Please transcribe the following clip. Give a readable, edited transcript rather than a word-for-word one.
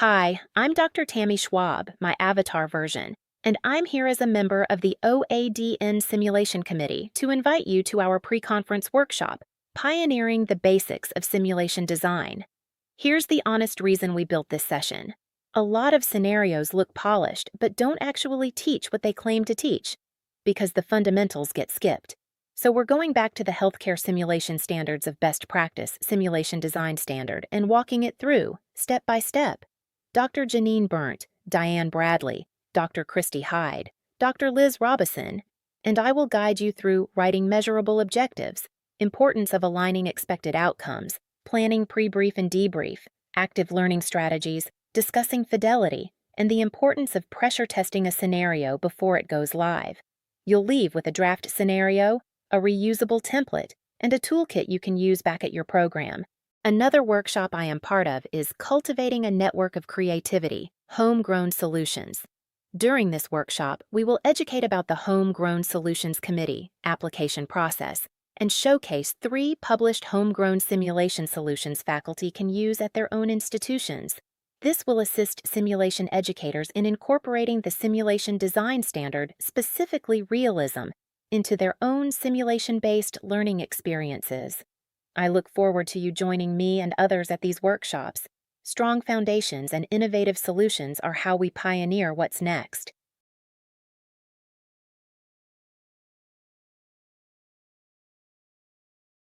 Hi, I'm Dr. Tammy Schwaab, my avatar version, and I'm here as a member of the OADN Simulation Committee to invite you to our pre-conference workshop, Pioneering the Basics of Simulation Design. Here's the honest reason we built this session. A lot of scenarios look polished but don't actually teach what they claim to teach, because the fundamentals get skipped. So we're going back to the Healthcare Simulation Standards of Best Practice Simulation Design Standard and walking it through, step by step. Dr. Janine Burnt, Diane Bradley, Dr. Christy Hyde, Dr. Liz Robison, and I will guide you through writing measurable objectives, importance of aligning expected outcomes, planning pre-brief and debrief, active learning strategies, discussing fidelity, and the importance of pressure testing a scenario before it goes live. You'll leave with a draft scenario, a reusable template, and a toolkit you can use back at your program. Another workshop I am part of is Cultivating a Network of Creativity, HomeGrown Solutions. During this workshop, we will educate about the HomeGrown Solutions Committee application process and showcase 3 published homegrown simulation solutions faculty can use at their own institutions. This will assist simulation educators in incorporating the simulation design standard, specifically realism, into their own simulation-based learning experiences. I look forward to you joining me and others at these workshops. Strong foundations and innovative solutions are how we pioneer what's next.